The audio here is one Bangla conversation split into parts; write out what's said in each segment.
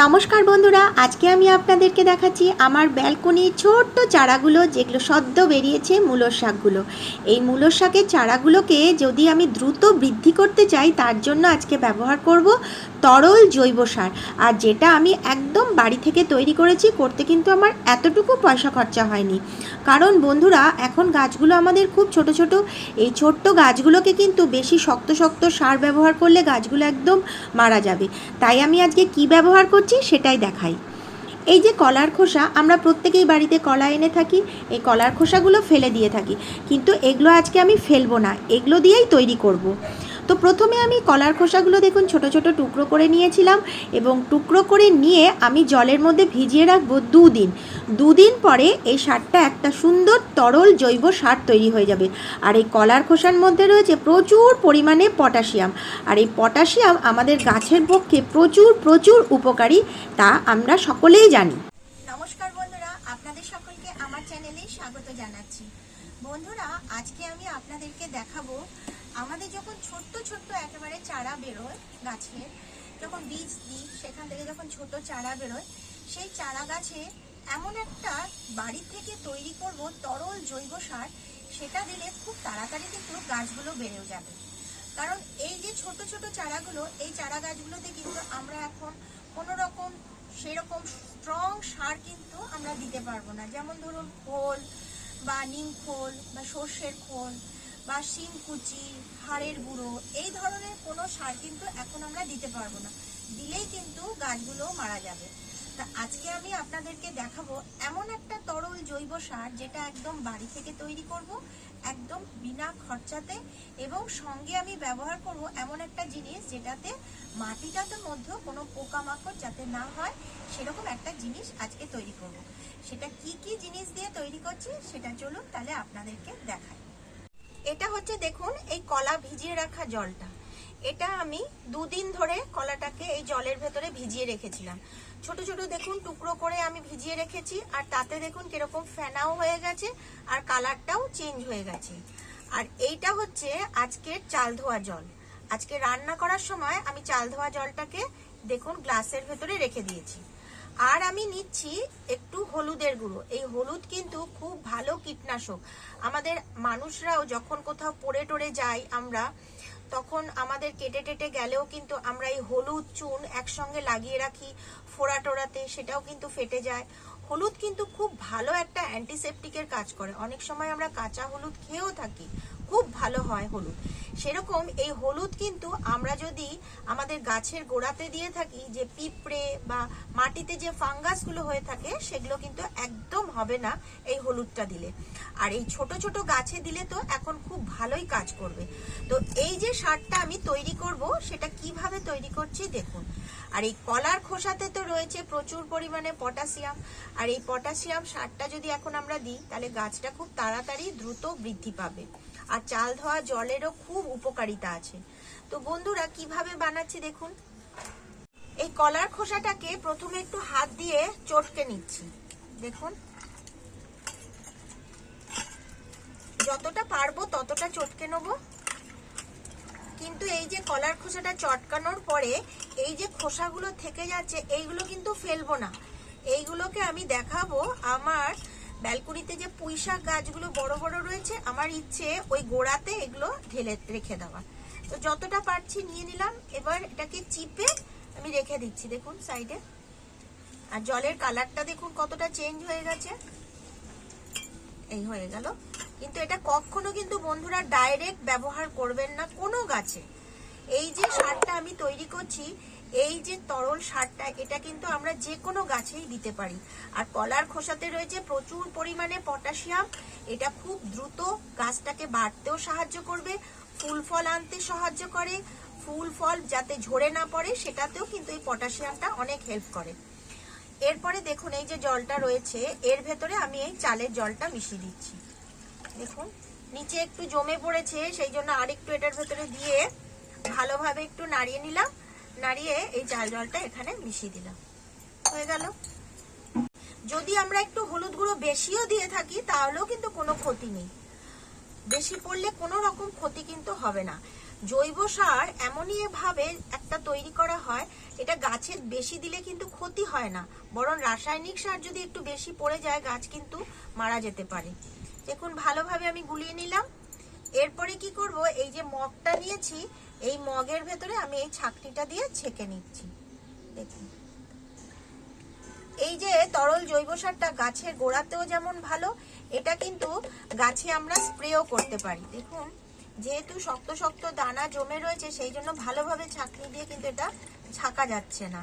নমস্কার বন্ধুরা, আজকে আমি আপনাদেরকে দেখাচ্ছি আমার ব্যালকনির ছোট্ট চারাগুলো, যেগুলো সদ্য বেরিয়েছে মূলোর শাকগুলো। এই মূলোর শাকের চারাগুলোকে যদি আমি দ্রুত বৃদ্ধি করতে চাই, তার জন্য আজকে ব্যবহার করব তরল জৈব সার। আর যেটা আমি একদম বাড়ি থেকে তৈরি করেছি, করতে কিন্তু আমার এতটুকু পয়সা খরচা হয়নি। কারণ বন্ধুরা, এখন গাছগুলো আমাদের খুব ছোট ছোট, এই ছোট্ট গাছগুলোকে কিন্তু বেশি শক্ত শক্ত সার ব্যবহার করলে গাছগুলো একদম মারা যাবে। তাই আমি আজকে কি ব্যবহার করছি সেটাই দেখাই। এই যে কলার খোসা, আমরা প্রত্যেকেই বাড়িতে কলা এনে থাকি, এই কলার খোসাগুলো ফেলে দিয়ে থাকি, কিন্তু এগুলো আজকে আমি ফেলবো না, এগুলো দিয়েই তৈরি করব। তো প্রথমে আমি কলার খোসাগুলো দেখুন ছোট ছোট টুকরো করে নিয়েছিলাম, এবং টুকরো করে নিয়ে আমি জলের মধ্যে ভিজিয়ে রাখবো দুদিন পরে এই সারটা একটা সুন্দর তরল জৈব সার তৈরি হয়ে যাবে। আর এই কলার খোসার মধ্যে রয়েছে প্রচুর পরিমাণে পটাশিয়াম, আর এই পটাশিয়াম আমাদের গাছের পক্ষে প্রচুর প্রচুর উপকারী, তা আমরা সকলেই জানি। নমস্কার বন্ধুরা, আপনাদের সকলকে আমার চ্যানেলে স্বাগত জানাচ্ছি। বন্ধুরা, আজকে আমি আপনাদেরকে দেখাবো আমাদের যখন ছোট্ট ছোট্ট একেবারে চারা বেরোয় গাছের, যখন বীজ দিই সেখান থেকে যখন ছোট চারা বেরোয়, সেই চারা গাছে এমন একটা বাড়ি থেকে তৈরি করব তরল জৈব সার, সেটা দিলে খুব তাড়াতাড়ি কিন্তু গাছগুলো বেড়েও যাবে। কারণ এই যে ছোট ছোট চারাগুলো, এই চারা গাছগুলোতে কিন্তু আমরা এখন কোনো রকম সেরকম স্ট্রং সার কিন্তু আমরা দিতে পারবো না। যেমন ধরুন খোল বা নিম খোল বা সর্ষের খোল বা শিম কুচি, হাড়ের গুঁড়ো, এই ধরনের কোনো সার কিন্তু এখন আমরা দিতে পারবো না, দিলেই কিন্তু গাছগুলো মারা যাবে। তা আজকে আমি আপনাদেরকে দেখাবো এমন একটা তরল জৈব সার, যেটা একদম বাড়ি থেকে তৈরি করব, একদম বিনা খরচাতে, এবং সঙ্গে আমি ব্যবহার করব এমন একটা জিনিস যেটাতে মাটিটাতে মধ্যে কোনো পোকামাকড় যাতে না হয়, সেরকম একটা জিনিস আজকে তৈরি করব। সেটা কি কি জিনিস দিয়ে তৈরি করছি সেটা চলুন তাহলে আপনাদেরকে দেখাই। এটা হচ্ছে দেখুন এই কলা ভিজিয়ে রাখা জলটা, এটা আমি দুদিন ধরে কলাটাকে এই জলের ভেতরে ভিজিয়ে রেখেছিলাম। ছোট ছোট দেখুন টুকরো করে আমি ভিজিয়ে রেখেছি, আর তাতে দেখুন কিরকম ফেনাও হয়ে গেছে আর কালারটাও চেঞ্জ হয়ে গেছে। আর এইটা হচ্ছে আজকের চাল ধোয়া জল। আজকে রান্না করার সময় আমি চাল ধোয়া জলটাকে দেখুন গ্লাসের ভেতরে রেখে দিয়েছি। আর আমি নিচ্ছি একটু হলুদের গুঁড়ো। এই হলুদ কিন্তু খুব ভালো কীটনাশক। আমাদের মানুষরাও যখন কোথাও পড়ে টরে যাই আমরা, তখন আমাদের কেটে টেটে গেলেও কিন্তু আমরা এই হলুদ চুন একসঙ্গে লাগিয়ে রাখি ফোড়া টোড়াতে, সেটাও কিন্তু ফেটে যায়। হলুদ কিন্তু খুব ভালো একটা অ্যান্টিসেপটিকের কাজ করে। অনেক সময় আমরা কাঁচা হলুদ খেয়েও থাকি, খুব ভালো হয় হলুদ। সেরকম এই হলুদ কিন্তু আমরা যদি আমাদের গাছের গোড়াতে দিয়ে থাকি, যে পিঁপড়ে বা মাটিতে যে ফাঙ্গাসগুলো হয়ে থাকে, সেগুলো কিন্তু একদম হবে না এই হলুদটা দিলে। আর এই ছোট ছোট গাছে দিলে তো এখন খুব ভালোই কাজ করবে। তো এই যে সারটা আমি তৈরি করব, সেটা কিভাবে তৈরি করছি দেখুন। আর এই কলার খোসাতে তো রয়েছে প্রচুর পরিমাণে পটাশিয়াম, আর এই পটাশিয়াম সারটা যদি এখন আমরা দিই, তাহলে গাছটা খুব তাড়াতাড়ি দ্রুত বৃদ্ধি পাবে। আর চাল ধোয়া জলেরও খুব উপকারিতা আছে। তো বন্ধুরা, কিভাবে বানাচ্ছি দেখুন। এই কলার খোসাটাকে প্রথমে একটু হাত দিয়ে চটকে নিচ্ছি, দেখুন যতটা পারবো ততটা চটকে নেবো। কিন্তু এই যে কলার খোসাটা চটকানোর পরে এই যে খোসাগুলো থেকে যাচ্ছে, এইগুলো কিন্তু ফেলবো না। এইগুলোকে আমি দেখাবো আমার ব্যালকনিতে যে পুঁইশাক গাছগুলো বড় বড় রয়েছে, আমার ইচ্ছে ওই গোড়াতে এগুলো ঢেলে রেখে দেওয়া। তো যতটা পারছি নিয়ে নিলাম, এবার এটাকে চিপে আমি রেখে দিচ্ছি দেখুন সাইডে। আর জলের কালারটা দেখুন কতটা চেঞ্জ হয়ে গেছে, এই হয়ে গেল। কিন্তু এটা কখনো কিন্তু বন্ধুরা ডাইরেক্ট ব্যবহার করবেন না কোনো গাছে। এই যে সারটা আমি তৈরি করছি, এই যে তরল সারটা, এটা কিন্তু আমরা যে কোনো গাছেই দিতে পারি। আর কলার খোসাতে রয়েছে প্রচুর পরিমাণে পটাশিয়াম, এটা খুব দ্রুত গাছটাকে বাড়তেও সাহায্য করবে, ফুল ফল আনতে সাহায্য করে, ফুল ফল যাতে ঝরে না পড়ে সেটাতেও কিন্তু এই পটাশিয়ামটা অনেক হেল্প করে। এরপরে দেখুন এই যে জলটা রয়েছে, এর ভেতরে আমি এই চালের জলটা মিশিয়ে দিচ্ছি। দেখুন নিচে একটু জমে পড়েছে, সেই জন্য আরেকটু এটার ভেতরে দিয়ে ভালোভাবে একটু নাড়িয়ে নিলাম, নাড়িয়ে এই চাল জলটা এখানে মিশিয়ে দিলাম, হয়ে গেল। যদি আমরা একটু হলুদ গুঁড়ো বেশিও দিয়ে থাকি তাহলেও কিন্তু কোনো ক্ষতি নেই, বেশি পড়লে কোনো রকম ক্ষতি কিন্তু হবে না। জৈব সার এমনই ভাবে একটা তৈরি করা হয়, এটা গাছের বেশি দিলে কিন্তু ক্ষতি হয় না, বরং রাসায়নিক সার যদি একটু বেশি পড়ে যায় গাছ কিন্তু মারা যেতে পারে। দেখুন ভালোভাবে আমি গুলিয়ে নিলাম। এরপরে কি করব, এই যে মগটা নিয়েছি, এই মগের ভেতরে আমি এই ছাঁকনিটা দিয়ে ছেঁকে নিচ্ছি। দেখুন এই যে তরল জৈব সারটা গাছের গোড়াতেও যেমন ভালো, এটা কিন্তু গাছে আমরা স্প্রেও করতে পারি। দেখুন যেহেতু শক্ত শক্ত দানা জমে রয়েছে, সেই জন্য ভালোভাবে ছাঁকনি দিয়ে কিন্তু এটা ছাঁকা যাচ্ছে না।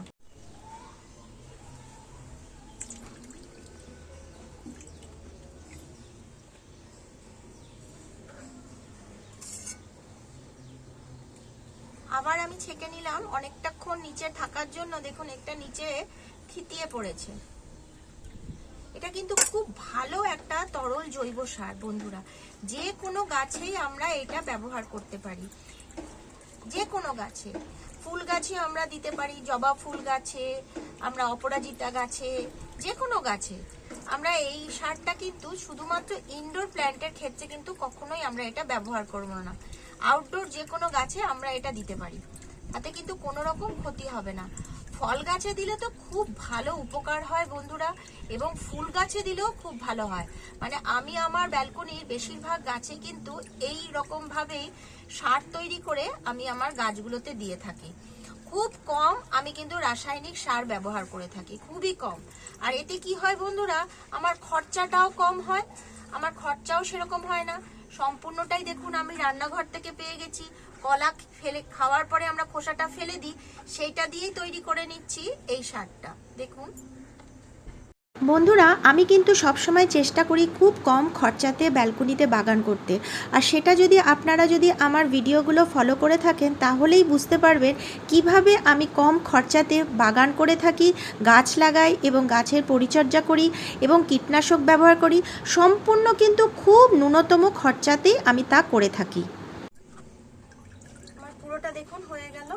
আবার আমি ছেঁকে নিলাম অনেকটাক্ষণ নিচে থাকার জন্য। দেখুন একটা নিচে থিতিয়ে পড়েছে। এটা কিন্তু খুব ভালো একটা তরল জৈব সার বন্ধুরা, যে কোনো গাছেই আমরা এটা ব্যবহার করতে পারি। যে কোনো গাছে, ফুল গাছে আমরা দিতে পারি, জবা ফুল গাছে, আমরা অপরাজিতা গাছে, যে কোনো গাছে আমরা এই সারটা কিন্তু শুধুমাত্র ইনডোর প্ল্যান্টের ক্ষেত্রে কিন্তু কখনোই আমরা এটা ব্যবহার করব না। আউটডোর যে কোনো গাছে আমরা এটা দিতে পারি, তাতে কিন্তু কোনো রকম ক্ষতি হবে না। ফল গাছে দিলে তো খুব ভালো উপকার হয় বন্ধুরা, এবং ফুল গাছে দিলেও খুব ভালো হয়। মানে আমি আমার ব্যালকনির বেশিরভাগ গাছে কিন্তু এই রকম ভাবেই সার তৈরি করে আমি আমার গাছগুলোতে দিয়ে থাকি। খুব কম আমি কিন্তু রাসায়নিক সার ব্যবহার করে থাকি, খুবই কম। আর এতে কি হয় বন্ধুরা, আমার খরচাটাও কম হয়, আমার খরচাও সেরকম হয় না। সম্পূর্ণটাই দেখুন আমি রান্নাঘর থেকে পেয়ে গেছি। কলা ফেলে খাওয়ার পরে আমরা খোসাটা ফেলে দিই, সেইটা দিয়েই তৈরি করে নিচ্ছি এই সারটা। দেখুন বন্ধুরা, আমি কিন্তু সবসময় চেষ্টা করি খুব কম খরচাতে ব্যালকনিতে বাগান করতে। আর সেটা যদি আপনারা যদি আমার ভিডিওগুলো ফলো করে থাকেন, তাহলেই বুঝতে পারবেন কিভাবে আমি কম খরচাতে বাগান করে থাকি, গাছ লাগাই এবং গাছের পরিচর্যা করি এবং কীটনাশক ব্যবহার করি। সম্পূর্ণ কিন্তু খুব ন্যূনতম খরচাতেই আমি তা করে থাকি। আমার পুরোটা দেখুন হয়ে গেল।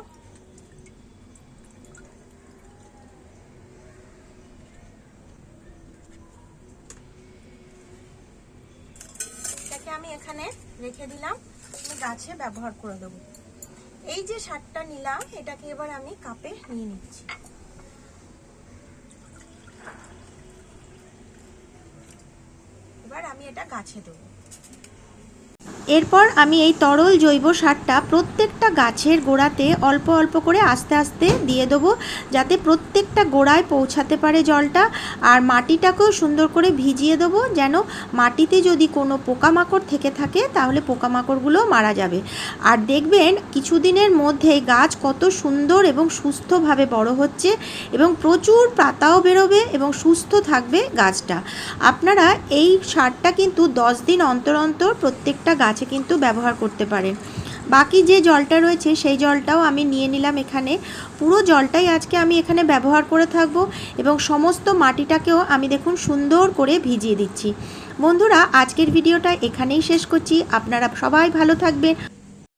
আমি এখানে রেখে দিলাম, আমি গাছে ব্যবহার করে দেবো। এই যে সারটা নিলাম, এটাকে এবার আমি কাপে নিয়ে নিচ্ছি। এবার আমি এটা গাছে দেবো। এরপর আমি এই তরল জৈব সারটা প্রত্যেকটা গাছের গোড়াতে অল্প অল্প করে আস্তে আস্তে দিয়ে দেবো, যাতে প্রত্যেকটা গোড়ায় পৌঁছাতে পারে জলটা। আর মাটিটাকেও সুন্দর করে ভিজিয়ে দেবো, যেন মাটিতে যদি কোনো পোকামাকড় থেকে থাকে তাহলে পোকামাকড়গুলো মারা যাবে। আর দেখবেন কিছুদিনের মধ্যেই গাছ কত সুন্দর এবং সুস্থভাবে বড় হচ্ছে এবং প্রচুর পাতাও বেরোবে এবং সুস্থ থাকবে গাছটা। আপনারা এই সারটা কিন্তু 10 দিন অন্তর অন্তর প্রত্যেকটা গাছে কিন্তু ব্যবহার করতে পারেন। বাকি যে জলটা রয়েছে সেই জলটাও আমি নিয়ে নিলাম এখানে। পুরো জলটাই আজকে আমি এখানে ব্যবহার করে থাকব এবং সমস্ত মাটিটাকেও আমি দেখুন সুন্দর করে ভিজিয়ে দিচ্ছি। বন্ধুরা, আজকের ভিডিওটা এখানেই শেষ করছি। আপনারা সবাই ভালো থাকবেন।